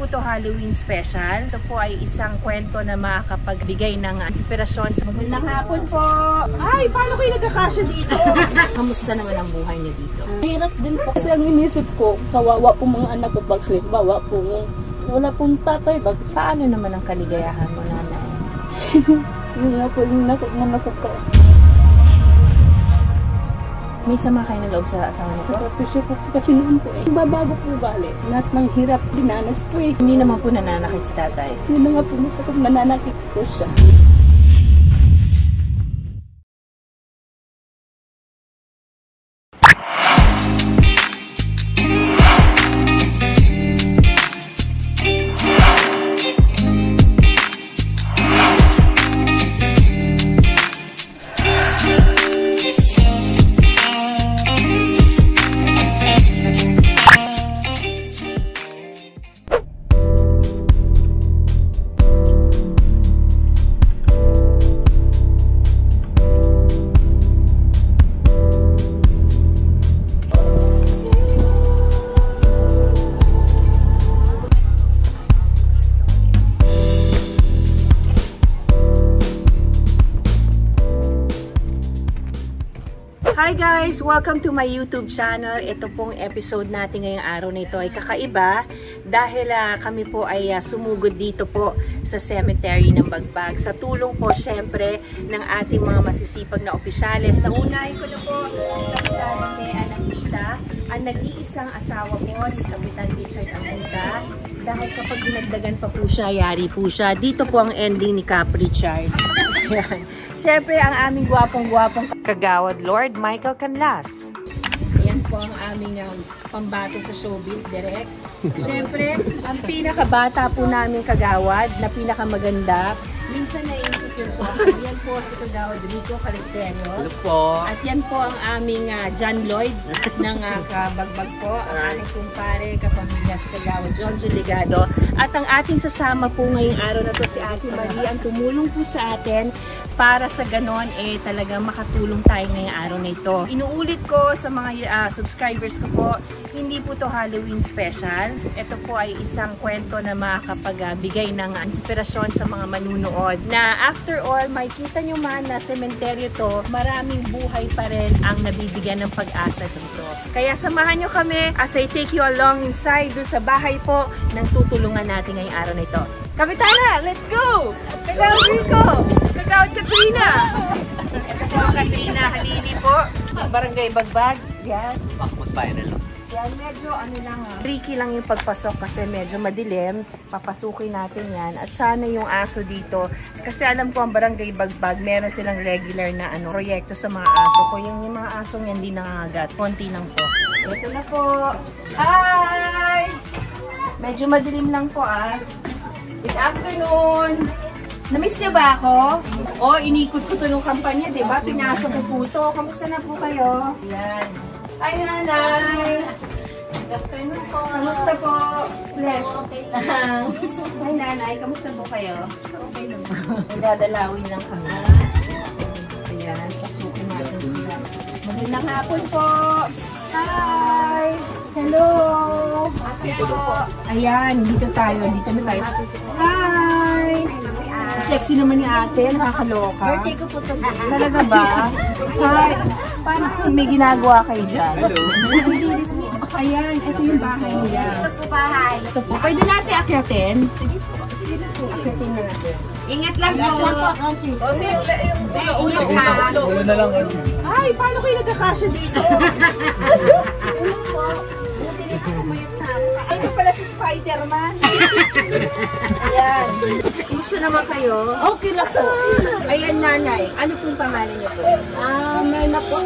po to Halloween special. Ito po ay isang kwento na makakapagbigay ng inspirasyon sa magandang hapon po. Ay, paano kayo nagkakasya dito? Kamusta naman ang buhay niyo dito? Hirap din po kasi ang inisip ko, kawawa po mga anak ko, bakit bawa po. Wala pong tatay, bakit? Paano naman ang kaligayahan mo, nanay? Yun nga po, yung nakot ko. May sama kayo ng loob sa asawa niyo po? Sa presyo po kasi noon po eh. Babago po gali. Lahat ng hirap, dinanas po eh. Hindi naman po nananakit si tatay. Yun na nga po, masakit nananakit po siya. Hi guys! Welcome to my YouTube channel. Ito pong episode natin ngayong araw na ito ay kakaiba dahil kami po ay sumugod dito po sa cemetery ng Bagbag. Sa tulong po syempre ng ating mga masisipag na opisyales. Naunahin ko na po sa Anangita, ang nag-iisang asawa po ni Kapitan Richard Amunta. Dahil kapag dinagdagan pa po siya, yari po siya. Dito po ang ending ni Cap Richard. Siyempre, ang aming gwapong-gwapong kagawad, Lord Michael Canlas. Ayan po ang aming pambato sa showbiz, direct. Siyempre, ang pinakabata po namin kagawad na pinakamaganda. Minsan naisip yun po. Yan po si Kagawad Rico Calisterio. Hello po. At yan po ang aming John Lloyd ng Kabagbag po. Ang aming kumpare, kapamilya si Kagawad John Ligado. At ang ating sasama po ngayong araw na to si Ate Marie ang tumulong po sa atin para sa ganon talagang makatulong tayo ngayong araw na ito. Inuulit ko sa mga subscribers ko po, hindi po to Halloween special. Ito po ay isang kwento na makakapagbigay ng inspirasyon sa mga manunood. Na after all, makikita nyo man na sementeryo to, maraming buhay pa rin ang nabibigyan ng pag-asa dito. Kaya samahan nyo kami as I take you along inside doon sa bahay po ng tutulungan natin ngayong araw na ito. Kapitana, let's go! Kagawad Rico! Kagawad Katrina! Ito po ang Katrina Halili po, Barangay Bagbag. Yan. Yan, medyo tricky lang yung pagpasok kasi medyo madilim. Papasukin natin yan. At sana yung aso dito. Kasi alam ko ang Barangay Bagbag, meron silang regular na proyekto sa mga aso ko. Yung mga asong yan di nangangagat. Konti lang po. Ito na po. Hi! Medyo madilim lang po Good afternoon! Namiss niyo ba ako? Inikot ko ito nung kampanya, diba? Pinasok ko po ito. Kamusta na po kayo? Yan. Hi, nanay! Good afternoon po. Kamusta po? Bless. Okay lang. Hi, nanay. Kamusta po kayo? Okay lang. Nagdadalawin lang kami. Ayan. Pasukin natin sila. Magandang hapon po! Hi! Hello! Dito po. Ayan. Dito tayo. Dito na tayo. Hi! Sexy naman ni ate. Nakakaloka. Birthday ko po ito. Talaga ba? Hi! Paano may ginagawa kayo dyan? Hello. Ayan, ito yung bahay nila. Ito po bahay. Ito po. Pwede natin akyatin? Sige po. Akyatin na natin. Ingat lang po. Ulo ka. Ulo na lang. Ay, paano kayo nagkakasya dito? Ito pala si Spider-Man. Ayan. Kumusta naman kayo? Okay lang po. Ayan, nanay. Ano pong pangalan niyo po? Meron po.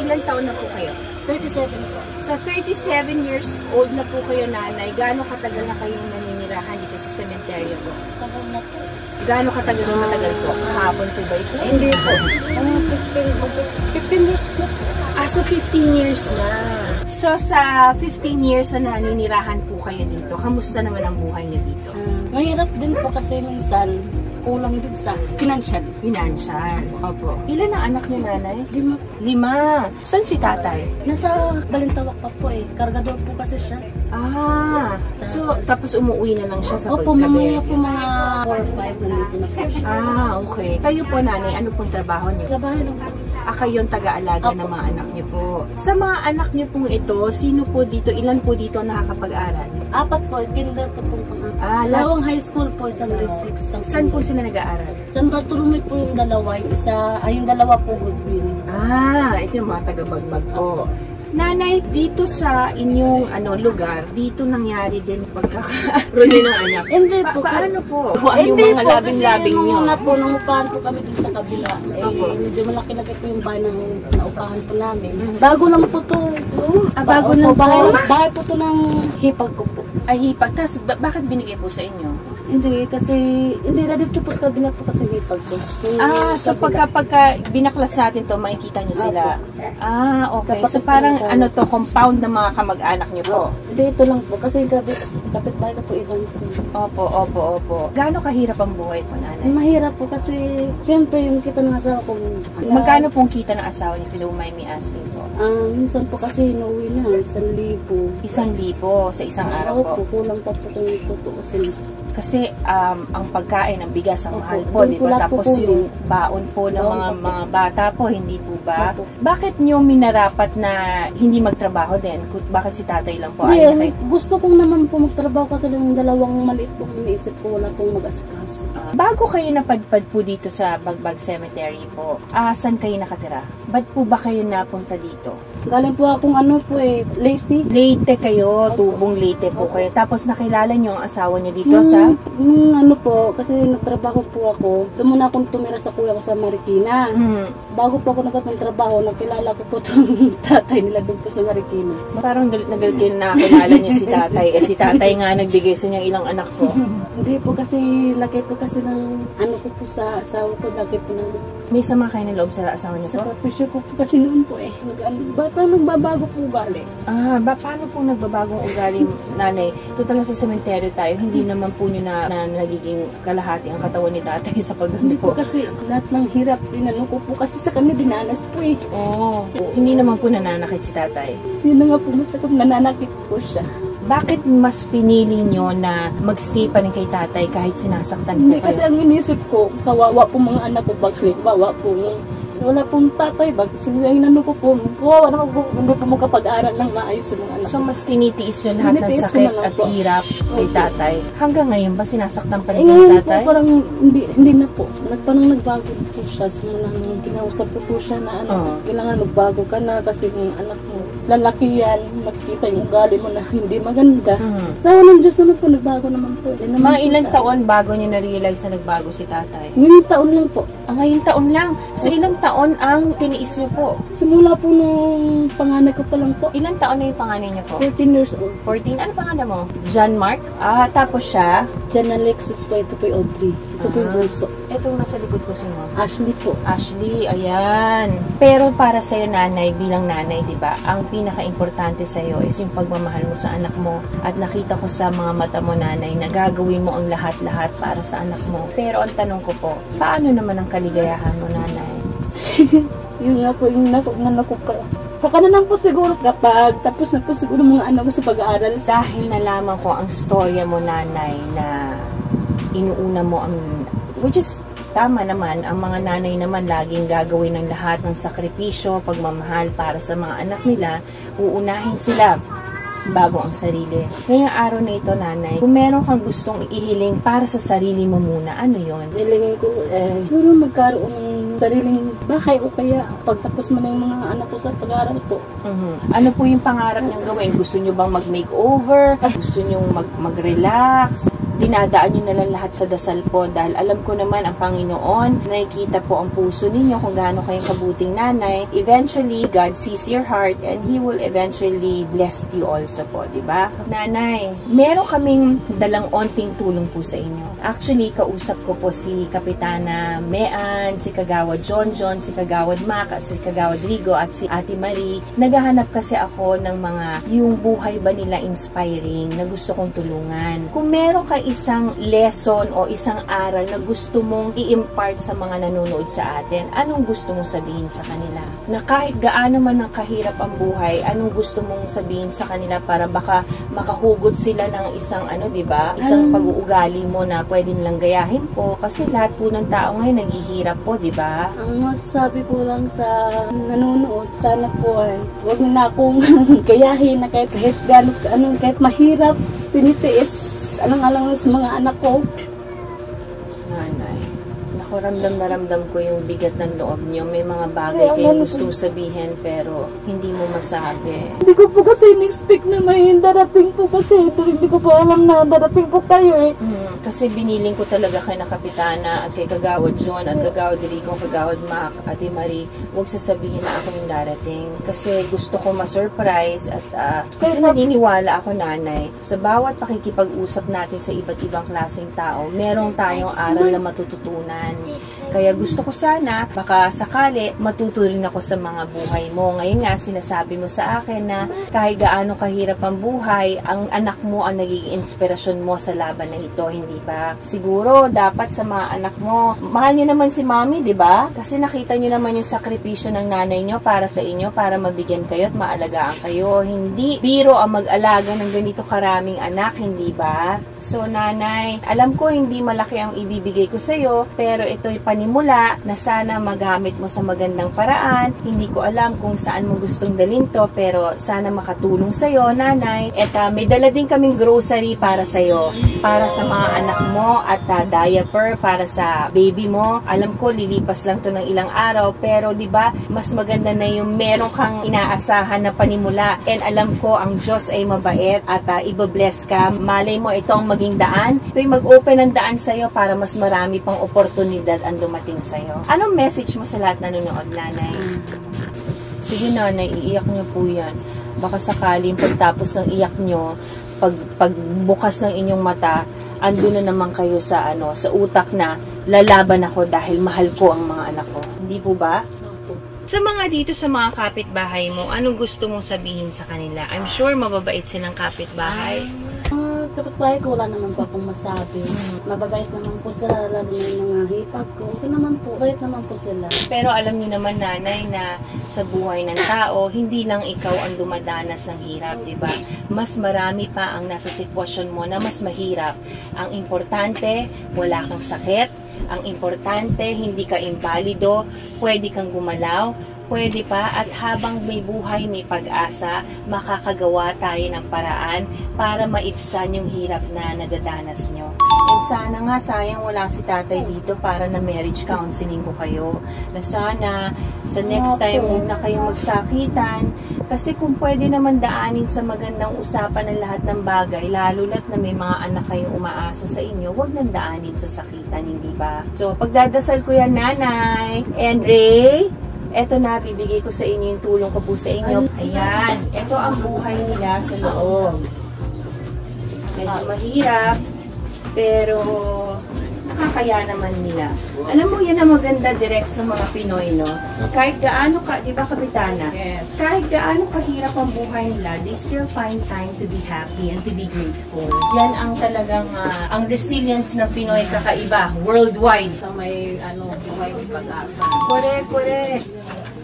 Ilan taon na po kayo? 37 po. Sa 37 years old na po kayo, nanay, gaano katagal na kayong naninirahan dito sa cemetery po? Tagal na po. Gaano katagal na matagal po? Kahapon po ba ito? Hindi po. 15 years po. So 15 years na. So sa 15 years na naninirahan po kayo dito, kamusta naman ang buhay niyo dito? Mahirap din po kasi minsan kulang din sa financial. Financial. Opo. Ilan ang anak niyo, nanay? 5. 5. Saan si tatay? Nasa Balintawak pa po eh. Kargador po kasi siya. So tapos umuwi na lang siya sa Opo, pagkabi. mamaya po mga 4 or 5 nandito na po siya. Okay. Kayo po, nanay, ano pong trabaho niyo? Sa bahay lang po. Kayo yung taga-alaga ng mga anak niyo po. Sa mga anak niyo pong ito, sino po dito, ilan po dito nakakapag-aral? 4 po, kinder po pong pang-apat. Lawang High school po, isang grade 6. Saan po sila nag-aaral? San Bartolome po yung dalawa, yung dalawa po Goodwill. Ito yung mga taga-bagbag po. Nanay, dito sa inyong lugar, dito nangyari din pagkakaroon ng anak. Hindi po. Paano po? Ano yung mga labing-labing kasi nyo? Kasi po, nung upahan po kami dito sa kabila, medyo malaki-laki po yung bahay ng naupahan po namin. Bago lang po to. Bago lang po? Bahay po to ng hipag ko po. Hipag. Tapos, bakit binigay po sa inyo? Hindi, kasi, hindi na dito po sa kabila po kasi hipag ko. So pagka binaklas natin to, makikita nyo sila. Okay. So parang compound ng mga kamag-anak nyo po. Hindi, ito lang po. Kasi kapitbahay ko po ibang po. Opo. Gaano kahirap ang buhay po, nanay? Mahirap po kasi, siyempre yung kita ng asawa ko. Magkano pong kita ng asawa niyo? If you don't mind me asking po. Minsan po kasi inuwi na, 1,000. 1,000 sa isang araw po? Opo, kulang pa po kung tutuusin. Kasi ang pagkain, ang bigas, ang mahal po, di ba? Tapos yung baon po ng mga bata po, hindi po ba? Bakit nyo minarapat na hindi magtrabaho din? Bakit si tatay lang po? Gusto kong naman po magtrabaho kasi yung dalawang maliit po iniisip ko, wala pong mag-asikaso. Bago kayo napadpad po dito sa Bagbag Cemetery po, saan kayo nakatira? Ba't po ba kayo napunta dito? Galing po akong Leyte. Leyte kayo, tubong Leyte po kayo. Tapos nakilala nyo ang asawa niyo dito sa? Kasi nagtrabaho po ako. Doon muna akong tumira sa kuya ko sa Marikina. Bago po ako nagtatrabaho, nakilala ko po itong tatay nila doon po sa Marikina. Parang galit na galit kayo na nakilala niyo si tatay. Si tatay nga nagbigay sa niyang ilang anak ko. Hindi po kasi, laki po kasi ng ko po sa asawa ko, laki po ng... May sama kayo ng loob sa asawa niyo po? Sa papisyo ko po kasi noon po parang nagbabago po ugali. Paano po nagbabagong ugali, nanay? Total sa sementeryo tayo, hindi naman po nyo na nagiging kalahati ang katawan ni tatay sa paggamit po. Kasi lahat ng hirap ko po kasi sa kanya dinanas po eh. Hindi naman po nananakit si tatay? Hindi na nga po masakap, nananakit po siya. Bakit mas pinili nyo na magstay pa rin kay tatay kahit sinasaktan po kayo? Hindi kasi ang inisip ko, kawawa po mga anak ko, bakit kawawa po wala pong tatay, bakit ko po, kawawa na po, hindi po makapag-aral ng maayos yung mga anak. So mas tinitiis yun lahat ng sakit at hirap kay tatay? Hanggang ngayon ba sinasaktan pa rin kay tatay? Ngayon po parang hindi na po. Parang nagbago po siya. Simula nung kinausap ko po siya na kailangan magbago ka na kasi yung anak mo, lalaki yan, makikita yung ugali mo na hindi maganda. Sa ng Diyos naman po, nagbago naman po. Mga ilang taon bago niyo na-realize na nagbago si tatay? Ngayong taon lang po. Ngayong taon lang? So ilang taon ang tiniis niyo po? Simula po nung panganay ko pa lang po. Ilang taon na yung panganay niyo po? 14 years old. 14? Ano pangalan mo? John Mark? Tapos siya? John Alexis po, ito po yung Audrey. Ito po yung bunso. Itong nasa likod ko sino? Ashley po. Ashley, ayan. Pero para sa'yo, nanay, bilang nanay, di ba, ang pinaka-importante sa'yo is yung pagmamahal mo sa anak mo. At nakita ko sa mga mata mo, nanay, na gagawin mo ang lahat-lahat para sa anak mo. Pero ang tanong ko po, paano naman ang kaligayahan mo, nanay? Yun nga po, yung naku pa. Saka na lang po siguro kapag tapos na po siguro mga anak ko sa pag-aaral. Dahil nalaman ko ang storya mo, nanay, na inuuna mo ang, which is tama naman, ang mga nanay naman laging gagawin ng lahat ng sakripisyo, pagmamahal para sa mga anak nila, uunahin sila bago ang sarili. Ngayong araw na ito, nanay, kung meron kang gustong ihiling para sa sarili mo muna, ano yon? Hilingin ko, siguro magkaroon ng sariling bahay o kaya pagtapos mo na yung mga anak ko sa pag-aaral po. Ano po yung pangarap niyong gawin? Gusto niyo bang mag-makeover? Gusto niyo mag-relax? Dinadaan niyo na lang lahat sa dasal po dahil alam ko naman ang Panginoon, nakikita po ang puso ninyo kung gaano kayong kabuting nanay. Eventually, God sees your heart and He will eventually bless you also po, di ba? Nanay, meron kaming dalang onting tulong po sa inyo. Actually, kausap ko po si Kapitana Mean, si Kagawad John, si Kagawad Mac, at si Kagawad Rigo, at si Ate Marie. Naghahanap kasi ako ng mga yung buhay ba nila inspiring na gusto kong tulungan. Kung meron kayo isang lesson o isang aral na gusto mong i-impart sa mga nanonood sa atin? Anong gusto mong sabihin sa kanila? Na kahit gaano man ang kahirap ang buhay, anong gusto mong sabihin sa kanila para baka makahugot sila ng isang di ba? Isang pag-uugali mo na pwede nilang gayahin po kasi lahat po ng tao ngayon naghihirap po, di ba? Ang masasabi ko lang sa nanonood, sana po huwag na akong gayahin na kahit kahit mahirap, tinitiis alang-alang sa mga anak ko. Nanay, naku, ramdam na ramdam ko yung bigat ng loob niyo. May mga bagay kayong gustong sabihin pero hindi mo masabi. Hindi ko po kasi in-expect na may darating po kasi ito. Hindi ko po alam na darating po kayo Kasi biniling ko talaga kay na Kapitana at kay Kagawad John at Kagawad Rico, Kagawad Mac, Ate Marie, huwag sasabihin na ako yung darating. Kasi gusto ko ma-surprise at kasi naniniwala ako, nanay, sa bawat pakikipag-usap natin sa iba't ibang klaseng tao, merong tayong aral na matututunan. Kaya gusto ko sana, baka sakali, matuto rin ako sa mga buhay mo. Ngayon nga, sinasabi mo sa akin na kahit gaano kahirap ang buhay, ang anak mo ang nagiging inspirasyon mo sa laban na ito, hindi ba? Siguro, dapat sa mga anak mo, mahal nyo naman si Mommy, di ba? Kasi nakita nyo naman yung sakripisyo ng nanay nyo para sa inyo, para mabigyan kayo at maalagaan kayo. Hindi biro ang mag-alaga ng ganito karaming anak, hindi ba? So, nanay, alam ko hindi malaki ang ibibigay ko sa'yo, pero ito'y panimula na sana magamit mo sa magandang paraan. Hindi ko alam kung saan mo gustong dalhin to, pero sana makatulong sa'yo, nanay. At may dala din kaming grocery para sa'yo, para sa mga anak mo at diaper para sa baby mo. Alam ko, lilipas lang to ng ilang araw, pero di ba mas maganda na yung meron kang inaasahan na panimula. And alam ko, ang Diyos ay mabait at ibabless ka. Malay mo, itong maging daan. Ito'y mag-open ng daan sa'yo para mas marami pang oportunidad ang dumating sa'yo. Anong message mo sa lahat na nanonood, nanay? Sige, nanay, iiyak niyo po yan. Baka sakaling pagtapos ng iyak niyo, pagbukas ng inyong mata, andun na naman kayo sa sa utak na lalaban ako dahil mahal ko ang mga anak ko. Hindi po ba? Sa mga dito sa mga kapitbahay mo, anong gusto mong sabihin sa kanila? I'm sure mababait silang kapitbahay. Kapitbahay ko, wala naman po akong masabi. Mababait naman po sila, lalo na yung mga hipag ko. Okay naman po, bait naman po sila. Pero alam niyo naman, nanay, na sa buhay ng tao, hindi lang ikaw ang dumadanas ng hirap, di ba? Mas marami pa ang nasa sitwasyon mo na mas mahirap. Ang importante, wala kang sakit. Ang importante, hindi ka imbalido, pwede kang gumalaw, pwede pa, at habang may buhay, may pag-asa, makakagawa tayo ng paraan para maibsan yung hirap na nadadanas nyo. And sana nga, sayang wala si tatay dito para na marriage counseling ko kayo. Na sana, sa next time, huwag na kayong magsakitan. Kasi kung pwede naman daanin sa magandang usapan ng lahat ng bagay, lalo na't na may mga anak kayong umaasa sa inyo, huwag nang daanin sa sakitan, hindi ba? So, pagdadasal ko yan, nanay. And Ray, eto na, bibigay ko sa inyo yung tulong ko po sa inyo. Ayan, eto ang buhay nila sa loob. Medyo mahirap, pero nakakaya naman nila. Alam mo, yan ang maganda direct sa mga Pinoy, no? Kahit gaano ka, di ba, Kapitana? Yes. Kahit gaano kahirap ang buhay nila, they still find time to be happy and to be grateful. Yan ang talagang, ang resilience ng Pinoy kakaiba, worldwide. Sa may buhay may pag-asa. Correct.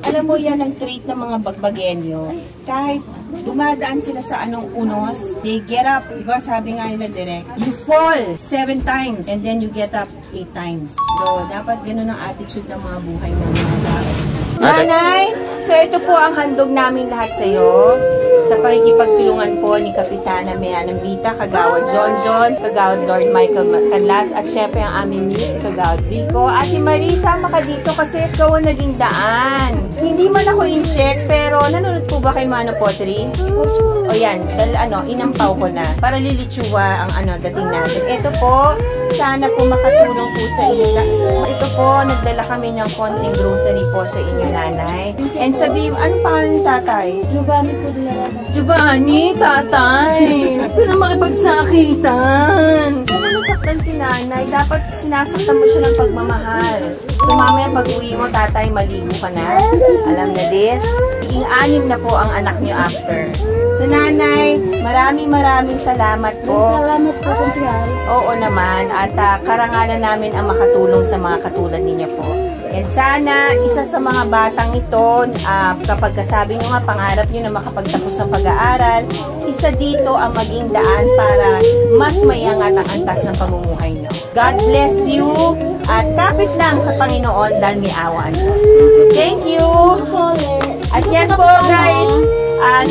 Alam mo, yan ang trait ng mga Bagbagenyo. Kahit dumadaan sila sa anong unos, they get up. Diba sabi nga nila direct, you fall 7 times and then you get up 8 times. So, dapat ganun ang attitude ng mga buhay ng mga tao. Nanay, so ito po ang handog namin lahat sa iyo. Sa pakikipagtulungan po ni Kapitana Mea ng Vita, Kagawad John, Kagawad Lord Michael Canlas, at syempre ang aming niece, si Kagawad Rico. Ate Marie, sama ka dito kasi ikaw ang naging daan. Hindi man ako in-check, pero nanonood po ba kay Mano Pottery? O yan, inampaw ko na para lilitsua ang dating natin. Ito po, sana po makatulong po sa inyo. Ito po, nagdala kami ng konting grocery po sa inyo, nanay. And sabi, anong pangalan ni tatay? Giovanni po dinala. Giovanni, tatay! Huwag na makipagsakitan! Kasi masaktan si nanay, dapat sinasaktan mo siya ng pagmamahal. So mamaya pag uwi mo, tatay, maligo ka na. Alam na this. Iging 6 na po ang anak niyo after. So nanay, maraming salamat po. Salamat po kung Social. Oo naman, at karangalan namin ang makatulong sa mga katulad ninyo po. And sana, isa sa mga batang ito, kapag kasabi nyo nga, pangarap nyo na makapagtapos ng pag-aaral, isa dito ang maging daan para mas maiangat ang antas ng pamumuhay nyo. God bless you, at kapit lang sa Panginoon dahil may awa ang Diyos. Thank you! At yan po guys,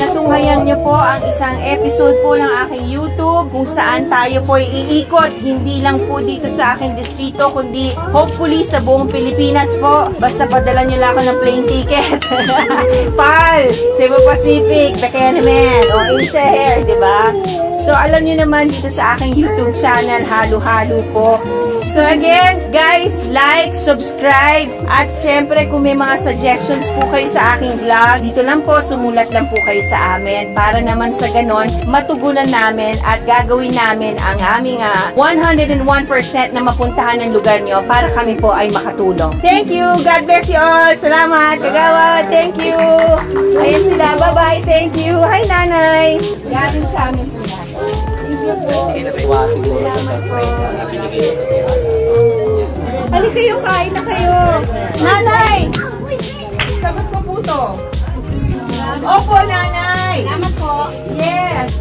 natunghayan nyo po ang isang episode po ng aking YouTube kung saan tayo po iikot, hindi lang po dito sa aking distrito, kundi hopefully sa buong Pilipinas po. Basta padala nyo lang ako ng plane ticket. PAL, Cebu Pacific, Bekenemen, o Asia Air, diba? So alam nyo naman dito sa aking YouTube channel, halo-halo po. So again, guys, like, subscribe, at syempre kung may mga suggestions po kayo sa aking vlog, dito lang po, sumulat lang po kayo sa amin para naman sa ganon, matugunan namin at gagawin namin ang aming 101% na mapuntahan ng lugar nyo para kami po ay makatulong. Thank you! God bless you all! Salamat! Kagawa! Thank you! Ayan sila! Bye-bye! Thank you! Hi, Nanay! Galing sa amin po yan. Sige na po, siguro sa surprise na binigay ko kay Ana. Hali kayo, kain na kayo. Nanay! Sabat po po to. Opo, Nanay! Salamat po. Yes!